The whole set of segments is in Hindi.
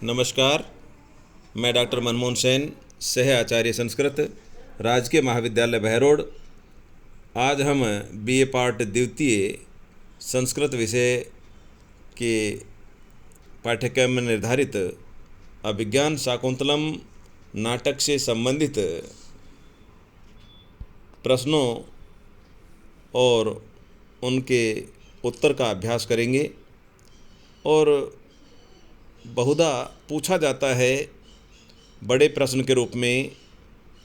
नमस्कार। मैं डॉक्टर मनमोहन सेन, सह आचार्य संस्कृत, राजकीय महाविद्यालय बहरोड। आज हम बीए पार्ट द्वितीय संस्कृत विषय के पाठ्यक्रम में निर्धारित अभिज्ञान शाकुंतलम नाटक से संबंधित प्रश्नों और उनके उत्तर का अभ्यास करेंगे। और बहुधा पूछा जाता है बड़े प्रश्न के रूप में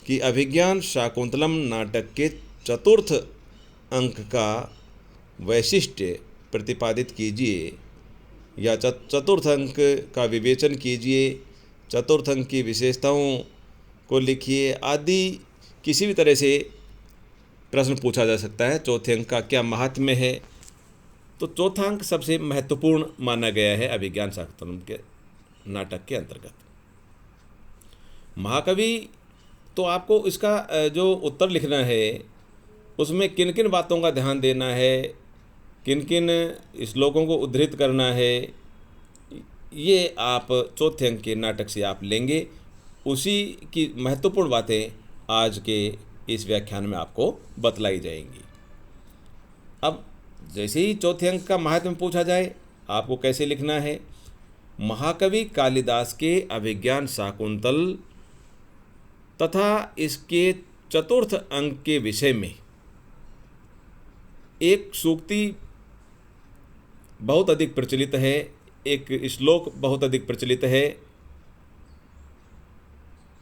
कि अभिज्ञान शाकुंतलम नाटक के चतुर्थ अंक का वैशिष्ट्य प्रतिपादित कीजिए या चतुर्थ अंक का विवेचन कीजिए, चतुर्थ अंक की विशेषताओं को लिखिए आदि किसी भी तरह से प्रश्न पूछा जा सकता है। चौथे अंक का क्या महात्म्य है, तो चौथा अंक सबसे महत्वपूर्ण माना गया है अभिज्ञान शाकुंतलम के नाटक के अंतर्गत। महाकवि तो आपको इसका जो उत्तर लिखना है उसमें किन किन बातों का ध्यान देना है, किन किन श्लोकों को उद्धृत करना है, ये आप चौथे अंक के नाटक से आप लेंगे। उसी की महत्वपूर्ण बातें आज के इस व्याख्यान में आपको बतलाई जाएंगी। अब जैसे ही चौथे अंक का महात्म्य पूछा जाए, आपको कैसे लिखना है। महाकवि कालिदास के अभिज्ञान शाकुंतल तथा इसके चतुर्थ अंक के विषय में एक सूक्ति बहुत अधिक प्रचलित है, एक श्लोक बहुत अधिक प्रचलित है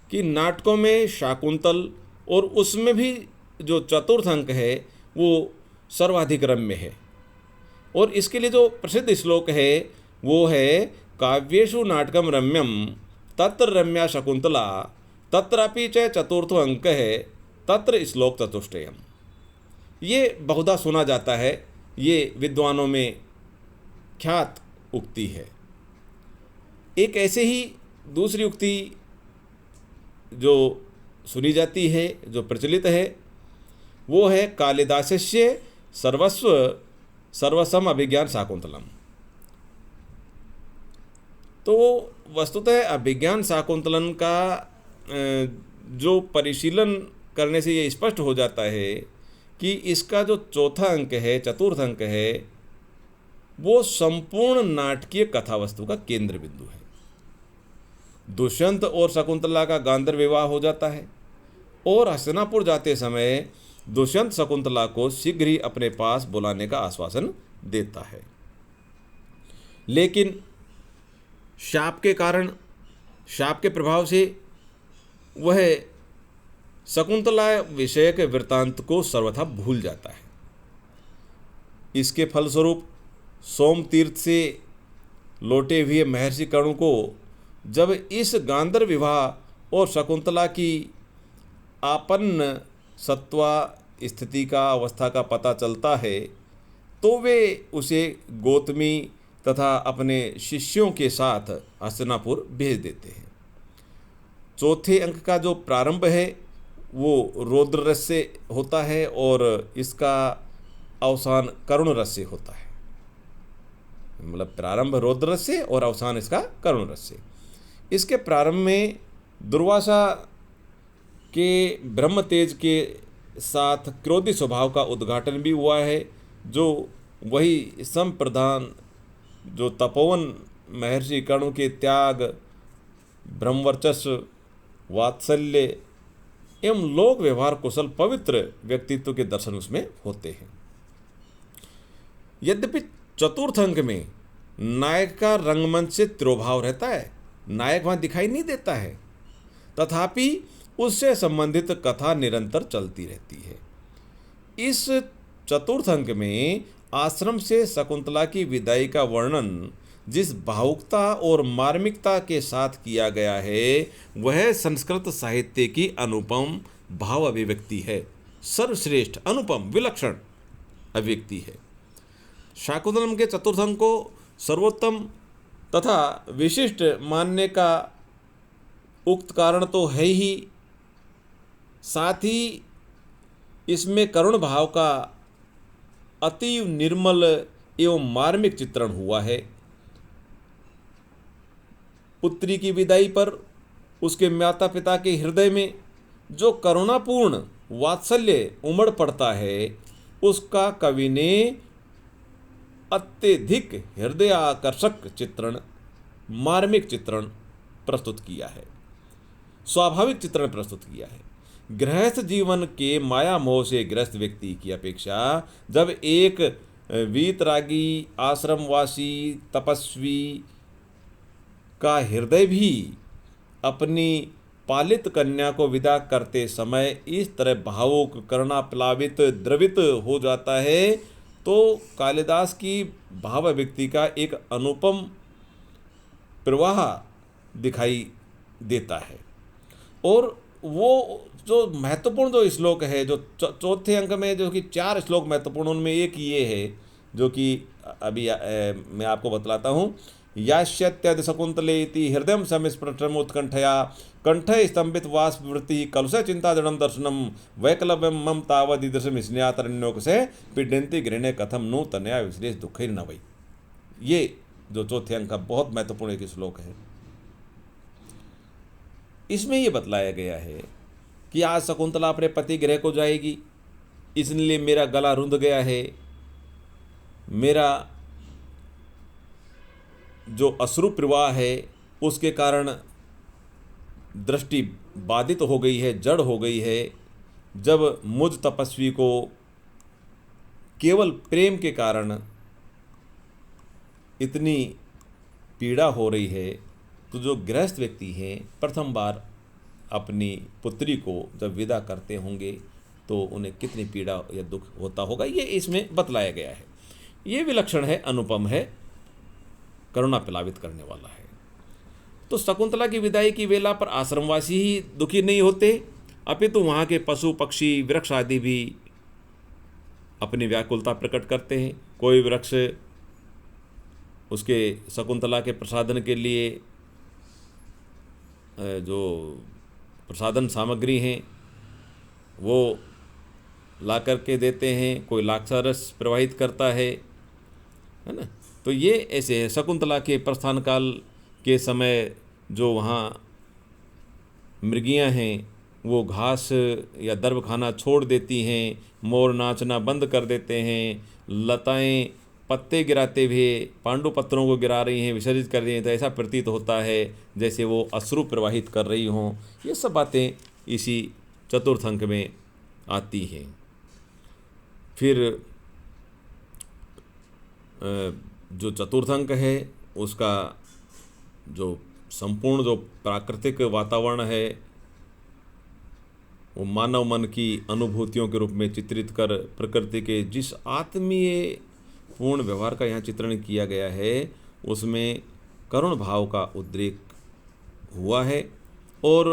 कि नाटकों में शाकुंतल और उसमें भी जो चतुर्थ अंक है वो सर्वाधिक रम्य है। और इसके लिए जो प्रसिद्ध श्लोक है वो है काव्येषु नाटकम रम्यम तत्र रम्या शकुंतला तत्रापि च चतुर्थो अंक है तत्र श्लोक चतुष्टयम। ये बहुधा सुना जाता है, ये विद्वानों में ख्यात उक्ति है। एक ऐसे ही दूसरी उक्ति जो सुनी जाती है, जो प्रचलित है, वो है कालिदासस्य सर्वसम अभिज्ञान शाकुंतलम। तो वस्तुतः अभिज्ञान शाकुंतलम का जो परिशीलन करने से ये स्पष्ट हो जाता है कि इसका जो चौथा अंक है, चतुर्थ अंक है, वो संपूर्ण नाटकीय कथा वस्तु का केंद्र बिंदु है। दुष्यंत और शकुंतला का गांधर्व विवाह हो जाता है और हस्तिनापुर जाते समय दुष्यंत शकुंतला को शीघ्र ही अपने पास बुलाने का आश्वासन देता है। लेकिन शाप के कारण, शाप के प्रभाव से वह शकुंतला विषय के वृत्तांत को सर्वथा भूल जाता है। इसके फलस्वरूप सोम तीर्थ से लौटे हुए महर्षि कर्ण को जब इस गांधर्व विवाह और शकुंतला की आपन्न सत्वा स्थिति का, अवस्था का पता चलता है तो वे उसे गौतमी तथा अपने शिष्यों के साथ हस्तिनापुर भेज देते हैं। चौथे अंक का जो प्रारंभ है वो रौद्र रस से होता है और इसका अवसान करुण रस से होता है। मतलब प्रारंभ रौद्र रस से और अवसान इसका करुण रस से। इसके प्रारंभ में दुर्वासा के ब्रह्म तेज के साथ क्रोधी स्वभाव का उद्घाटन भी हुआ है, जो वही संप्रधान जो तपोवन महर्षि कर्ण के त्याग, ब्रह्मवर्चस्व, वात्सल्य एवं लोक व्यवहार कुशल पवित्र व्यक्तित्व के दर्शन उसमें होते हैं। यद्यपि चतुर्थ अंक में नायक का रंगमंच से तिरोभाव रहता है, नायक वहाँ दिखाई नहीं देता है, तथापि उससे संबंधित कथा निरंतर चलती रहती है। इस चतुर्थ अंक में आश्रम से शकुंतला की विदाई का वर्णन जिस भावुकता और मार्मिकता के साथ किया गया है वह संस्कृत साहित्य की अनुपम भाव अभिव्यक्ति है, सर्वश्रेष्ठ, अनुपम, विलक्षण अभिव्यक्ति है। शाकुंतलम के चतुर्थ अंक को सर्वोत्तम तथा विशिष्ट मानने का उक्त कारण तो है ही, साथ ही इसमें करुण भाव का अति निर्मल एवं मार्मिक चित्रण हुआ है। पुत्री की विदाई पर उसके माता पिता के हृदय में जो करुणापूर्ण वात्सल्य उमड़ पड़ता है, उसका कवि ने अत्यधिक हृदय आकर्षक चित्रण, मार्मिक चित्रण प्रस्तुत किया है, स्वाभाविक चित्रण प्रस्तुत किया है। गृहस्थ जीवन के माया मोह से ग्रस्त व्यक्ति की अपेक्षा जब एक वीतरागी आश्रमवासी तपस्वी का हृदय भी अपनी पालित कन्या को विदा करते समय इस तरह भावुक, करुणा प्लावित, द्रवित हो जाता है, तो कालिदास की भाव व्यक्ति का एक अनुपम प्रवाह दिखाई देता है। और वो जो महत्वपूर्ण जो श्लोक है, जो चौथे अंक में जो कि 4 श्लोक महत्वपूर्ण, उनमें एक ये है जो कि अभी मैं आपको बतलाता हूँ। यास्यत्यद शकुंतले इति हृदय समिस्पृष्टम उत्कंठया कंठे स्तंभित वाष्पवृत्ति कलुष चिंता जड़म दर्शनम वैकलव्यम मम तावदीदृशम स्नेहातरण्योक से पीडयन्ति गृहणे कथम नु तनया विश्लेष दुखैर न वै। ये जो चौथे अंक का बहुत महत्वपूर्ण एक श्लोक है। इसमें ये बतलाया गया है कि आज शकुंतला अपने पति गृह को जाएगी, इसलिए मेरा गला रुंध गया है, मेरा जो अश्रु प्रवाह है उसके कारण दृष्टि बाधित हो गई है, जड़ हो गई है। जब मुझ तपस्वी को केवल प्रेम के कारण इतनी पीड़ा हो रही है, तो जो गृहस्थ व्यक्ति हैं प्रथम बार अपनी पुत्री को जब विदा करते होंगे तो उन्हें कितनी पीड़ा या दुख होता होगा, ये इसमें बतलाया गया है। ये विलक्षण है, अनुपम है, करुणा प्लावित करने वाला है। तो शकुंतला की विदाई की वेला पर आश्रमवासी ही दुखी नहीं होते, अपितु वहाँ के पशु पक्षी वृक्ष आदि भी अपनी व्याकुलता प्रकट करते हैं। कोई वृक्ष उसके शकुंतला के प्रसादन के लिए जो प्रसादन सामग्री हैं वो ला करके देते हैं, कोई लाक्षारस प्रवाहित करता है ना। तो ये ऐसे है। शकुंतला के प्रस्थान काल के समय जो वहाँ मृगियाँ हैं वो घास या दर्भ खाना छोड़ देती हैं, मोर नाचना बंद कर देते हैं, लताएं पत्ते गिराते हुए पांडु पत्रों को गिरा रही हैं, विसर्जित कर रही हैं, तो ऐसा प्रतीत होता है जैसे वो अश्रु प्रवाहित कर रही हों। ये सब बातें इसी चतुर्थ अंक में आती हैं। फिर जो चतुर्थ अंक है उसका जो संपूर्ण जो प्राकृतिक वातावरण है वो मानव मन की अनुभूतियों के रूप में चित्रित कर प्रकृति के जिस आत्मीय पूर्ण व्यवहार का यहाँ चित्रण किया गया है उसमें करुण भाव का उद्रेक हुआ है और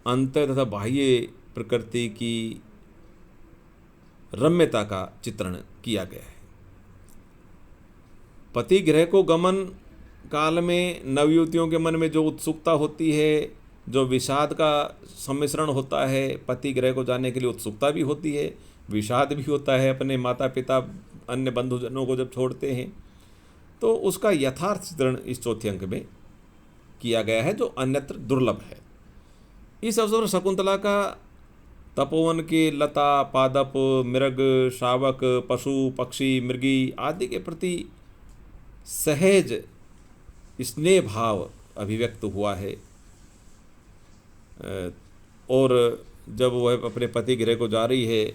अंतर तथा बाह्य प्रकृति की रम्यता का चित्रण किया गया है। पति गृह को गमन काल में नवयुवतियों के मन में जो उत्सुकता होती है, जो विषाद का सम्मिश्रण होता है, पति गृह को जाने के लिए उत्सुकता भी होती है, विषाद भी होता है, अपने माता पिता अन्य बंधुजनों को जब छोड़ते हैं, तो उसका यथार्थ चित्रण इस चौथे अंक में किया गया है जो अन्यत्र दुर्लभ है। इस अवसर पर शकुंतला का तपोवन के लता, पादप, मृग, शावक, पशु पक्षी, मृगी आदि के प्रति सहज स्नेह भाव अभिव्यक्त हुआ है। और जब वह अपने पति गृह को जा रही है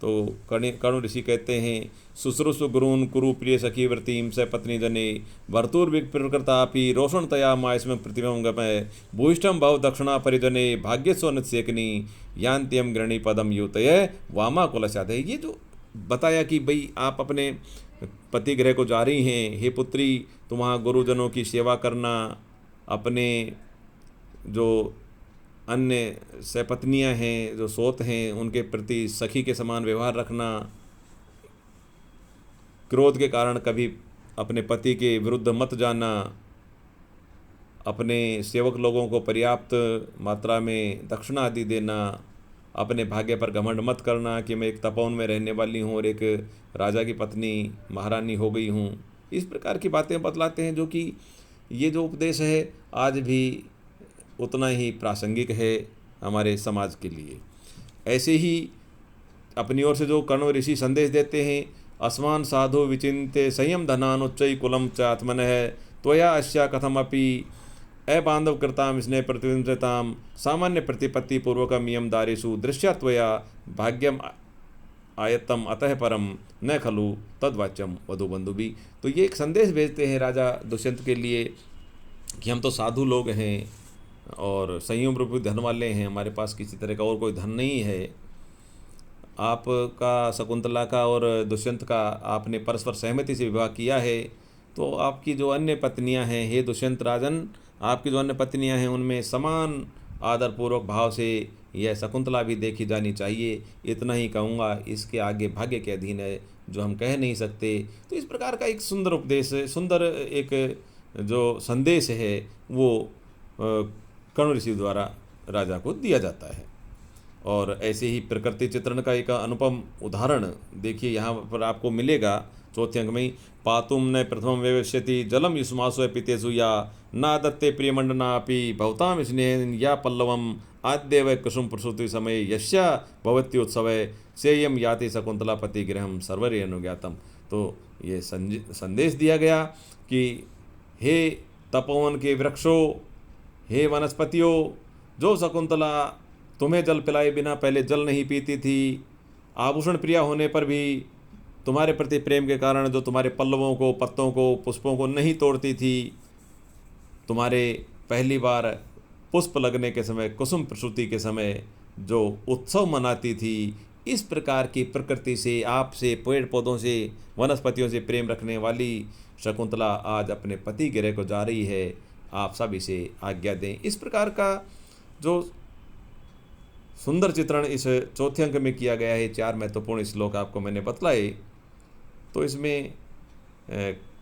तो कर्ण ऋषि कहते हैं, शुश्रूषु गुरून् कुरु प्रिय सखी व्रतीम स पत्नी जने भर्तुर्विप्रकृतापि रोषणतया मायस्म प्रतिमं गमय भूयिष्ठं भव दक्षिणा परिजने भाग्यस्वनसेकनी यान्त्यम गृणी पदम युतय वामा कुलस्यादे। ये जो बताया कि भाई आप अपने पति गृह को जा रही हैं, हे पुत्री, तो वहाँ गुरुजनों की सेवा करना, अपने जो अन्य सहपत्नियाँ हैं, जो सोत हैं, उनके प्रति सखी के समान व्यवहार रखना, क्रोध के कारण कभी अपने पति के विरुद्ध मत जाना, अपने सेवक लोगों को पर्याप्त मात्रा में दक्षिणा आदि देना, अपने भाग्य पर घमंड मत करना कि मैं एक तपोवन में रहने वाली हूँ और एक राजा की पत्नी महारानी हो गई हूँ। इस प्रकार की बातें बतलाते हैं जो कि ये जो उपदेश है आज भी उतना ही प्रासंगिक है हमारे समाज के लिए। ऐसे ही अपनी ओर से जो कण्व ऋषि संदेश देते हैं, अस्मान साधु विचिन्त्य संयम धनानुच्चय कुलम च आत्मनः त्वया अस्या कथमपि अबांधव कृताम स्नेह प्रतिताम सामान्य प्रतिपत्ति पूर्वकम इयम दारेषु दृश्या त्वया भाग्यम आयतम अतः परम न खलु तद्वाच्यम वधु बंधु भी। तो ये एक संदेश भेजते हैं राजा दुष्यंत के लिए कि हम तो साधु लोग हैं और संयम रूपी धन वाले हैं, हमारे पास किसी तरह का और कोई धन नहीं है। आपका शकुंतला का और दुष्यंत का आपने परस्पर सहमति से विवाह किया है, तो आपकी जो अन्य पत्नियां हैं, हे दुष्यंत राजन, आपकी जो अन्य पत्नियां हैं उनमें समान आदरपूर्वक भाव से यह शकुंतला भी देखी जानी चाहिए। इतना ही कहूँगा, इसके आगे भाग्य के अधीन है जो हम कह नहीं सकते। तो इस प्रकार का एक सुंदर उपदेश, सुंदर एक जो संदेश है वो कण्व ऋषि द्वारा राजा को दिया जाता है। और ऐसे ही प्रकृति चित्रण का एक अनुपम उदाहरण देखिए यहाँ पर आपको मिलेगा चौथे अंक में ही। पातुम न प्रथम व्यवस्यति जलम युष्मासु पितेषु या ना दत्ते प्रियमंडनापि भवताम स्नेह या पल्लवम आद्यव कुसुम प्रसूति समय यस्या भवत्योत्सव सेयम याति शकुंतलापति गृहम सर्वरे अनुज्ञातम। तो ये संदेश दिया गया कि हे तपोवन के वृक्षों, हे वनस्पतियों, जो शकुंतला तुम्हें जल पिलाए बिना पहले जल नहीं पीती थी, आभूषण प्रिया होने पर भी तुम्हारे प्रति प्रेम के कारण जो तुम्हारे पल्लवों को, पत्तों को, पुष्पों को नहीं तोड़ती थी, तुम्हारे पहली बार पुष्प लगने के समय, कुसुम प्रसूति के समय जो उत्सव मनाती थी, इस प्रकार की प्रकृति से, आपसे, पेड़ पौधों से, वनस्पतियों से प्रेम रखने वाली शकुंतला आज अपने पति गृह को जा रही है, आप सब इसे आज्ञा दें। इस प्रकार का जो सुंदर चित्रण इस चौथे अंक में किया गया है, 4 महत्वपूर्ण श्लोक आपको मैंने बतलाए। तो इसमें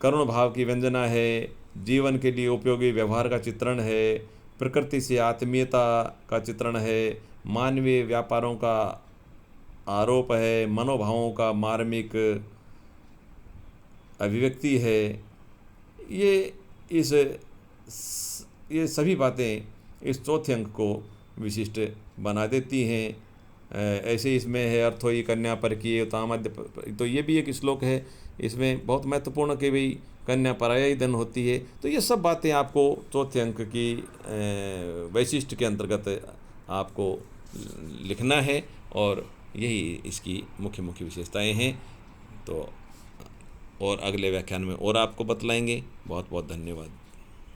करुण भाव की व्यंजना है, जीवन के लिए उपयोगी व्यवहार का चित्रण है, प्रकृति से आत्मीयता का चित्रण है, मानवीय व्यापारों का आरोप है, मनोभावों का मार्मिक अभिव्यक्ति है। ये सभी बातें इस चौथे अंक को विशिष्ट बना देती हैं। ऐसे इसमें है अर्थोई कन्या पर किए तामध्य, तो ये भी एक श्लोक है, इसमें बहुत महत्वपूर्ण कि भाई कन्या पराया धन होती है। तो ये सब बातें आपको चौथे अंक की वैशिष्ट के अंतर्गत आपको लिखना है और यही इसकी मुख्य मुख्य विशेषताएं हैं। तो और अगले व्याख्यान में और आपको बतलाएंगे। बहुत बहुत धन्यवाद।